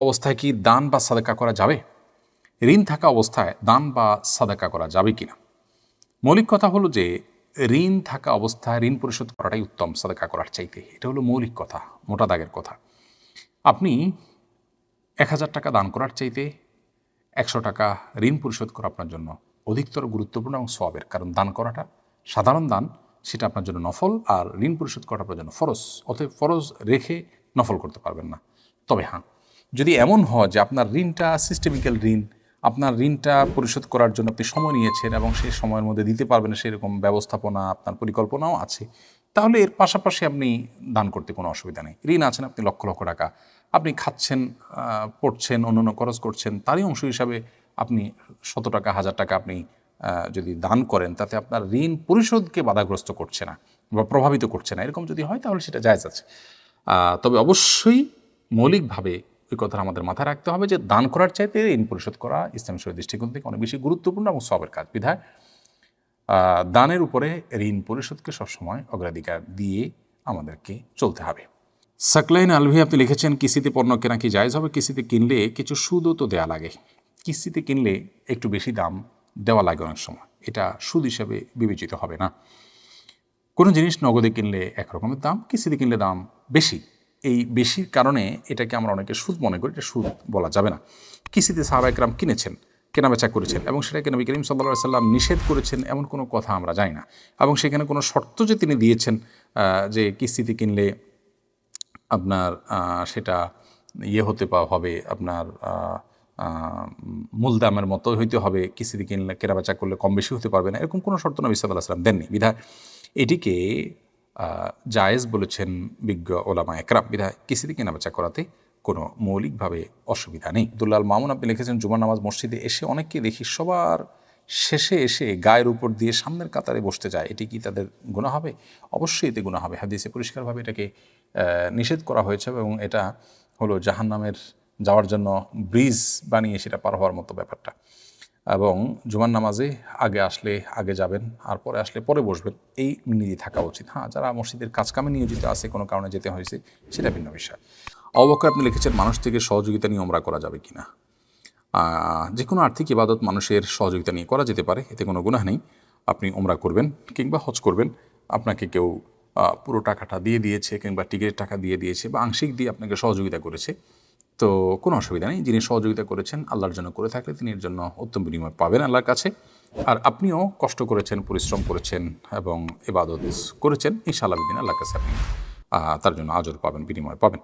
অবস্থায় কি দান বা সাদাকা করা যাবে? ঋণ থাকা অবস্থায় দান বা সাদাকা করা যাবে কিনা? মৌলিক কথা হলো যে ঋণ থাকা অবস্থায় ঋণ পরিশোধ করাটাই উত্তম সাদাকা করার চাইতে। এটা হলো মৌলিক কথা, মোটা দাগের কথা। আপনি ১,০০০ টাকা দান করার চাইতে ১০০ টাকা ঋণ পরিশোধ করা আপনার জন্য অধিকতর গুরুত্বপূর্ণ এবং সওয়াবের। কারণ দান করাটা সাধারণ দান, সেটা আপনার জন্য নফল, আর ঋণ পরিশোধ করাটা আপনার জন্য ফরজ। অতএব ফরজ রেখে নফল করতে পারবেন না। তবে হ্যাঁ, যদি এমন হয় যে আপনার ঋণটা সিস্টেমিক্যাল ঋণ, আপনার ঋণটা পরিশোধ করার জন্য আপনি সময় নিয়েছেন এবং সেই সময়ের মধ্যে দিতে পারবেন সেরকম ব্যবস্থাপনা আপনার পরিকল্পনাও আছে, তাহলে এর পাশাপাশি আপনি দান করতে কোনো অসুবিধা নেই। ঋণ আছেন আপনি লক্ষ লক্ষ টাকা, আপনি খাচ্ছেন, পড়ছেন, অন্যান্য খরচ করছেন, তারই অংশ হিসাবে আপনি ১০০ টাকা, ১,০০০ টাকা আপনি যদি দান করেন, তাতে আপনার ঋণ পরিশোধকে বাধাগ্রস্ত করছে না বা প্রভাবিত করছে না, এরকম যদি হয় তাহলে সেটা জায়েজ আছে। তবে অবশ্যই মৌলিকভাবে ওই কথাটা আমাদের মাথায় রাখতে হবে যে দান করার চাইতে ঋণ পরিশোধ করা ইসলাম শরীয়তের দৃষ্টিকোণ থেকে অনেক বেশি গুরুত্বপূর্ণ এবং সওয়াবের কাজ। বিধায় দানের উপরে ঋণ পরিশোধকে সবসময় অগ্রাধিকার দিয়ে আমাদেরকে চলতে হবে। সাকলাইন আলভি আপনি লিখেছেন, কিস্তিতে পণ্য কেনা কি জায়েজ হবে? কিস্তিতে কিনলে কিছু সুদও তো দেওয়া লাগে। কিস্তিতে কিনলে একটু বেশি দাম দেওয়া লাগে অনেক সময়, এটা সুদ হিসেবে বিবেচিত হবে না। কোনো জিনিস নগদে কিনলে এক রকমের দাম, কিস্তিতে কিনলে দাম বেশি। এই বেশির কারণে এটাকে আমরা অনেকে সুদ মনে করি, এটা সুদ বলা যাবে না। কিস্তিতে সাহাবা একরাম কিনেছেন, কেনাবেচা করেছেন এবং সেটাকে নবী করিম সাল্লাল্লাহু আলাইহি সাল্লাম নিষেধ করেছেন এমন কোনো কথা আমরা জানি না। এবং সেখানে কোনো শর্ত যে তিনি দিয়েছেন যে কিস্তিতে কিনলে আপনার সেটা হতে হবে, আপনার মূল দামের মতো হইতে হবে, কিস্তিতে কিনলে কেনাবেচা করলে কম বেশি হতে পারবে না, এরকম কোনো শর্ত নবী সাল্লাল্লাহু আলাইহি সাল্লাম দেননি। বিধায় এটিকে জায়েজ বলেছেন বিজ্ঞ ওলামা একরাম। বিধায় কিস্তিতে কেনাবেচা করাতে কোনো মৌলিকভাবে অসুবিধা নেই। আব্দুল্লাহ আল মামুন আপনি লিখেছেন, জুমার নামাজ মসজিদে এসে অনেককে দেখি সবার শেষে এসে গায়ের উপর দিয়ে সামনের কাতারে বসতে যায়, এটি কি তাদের গুনাহ হবে? অবশ্যই এতে গুনাহ হবে। হাদিসে পরিষ্কারভাবে এটাকে নিষেধ করা হয়েছে এবং এটা হলো জাহান্নামের যাওয়ার জন্য ব্রিজ বানিয়ে সেটা পার হওয়ার মতো ব্যাপারটা। এবং জুমার নামাজে আগে আসলে আগে যাবেন, আর পরে আসলে পরে বসবেন, এই নীতি থাকা উচিত। হ্যাঁ, যারা মসজিদের কাজকামে নিয়োজিত আছে, কোনো কারণে যেতে হয়েছে, সেটা ভিন্ন বিষয়। অবকার আপনি লিখেছেন, মানুষ থেকে সহযোগিতা নিয়ে ওমরা করা যাবে কিনা? যে কোনো আর্থিক ইবাদত মানুষের সহযোগিতা নিয়ে করা যেতে পারে, এতে কোনো গুনাহ নেই। আপনি ওমরা করবেন কিংবা হজ করবেন, আপনাকে কেউ পুরো টাকাটা দিয়ে দিয়েছে কিংবা টিকিটের টাকা দিয়ে দিয়েছে বা আংশিক দিয়ে আপনাকে সহযোগিতা করেছে, তো কোনো অসুবিধা নেই। যিনি সহযোগিতা করেছেন আল্লাহর জন্য করে থাকলে তিনি এর জন্য উত্তম বিনিময় পাবেন আল্লাহর কাছে। আর আপনিও কষ্ট করেছেন, পরিশ্রম করেছেন এবং ইবাদত করেছেন, ইনশাআল্লাহ বিদিন আল্লাহর কাছে আপনি তার জন্য আজর পাবেন, বিনিময় পাবেন।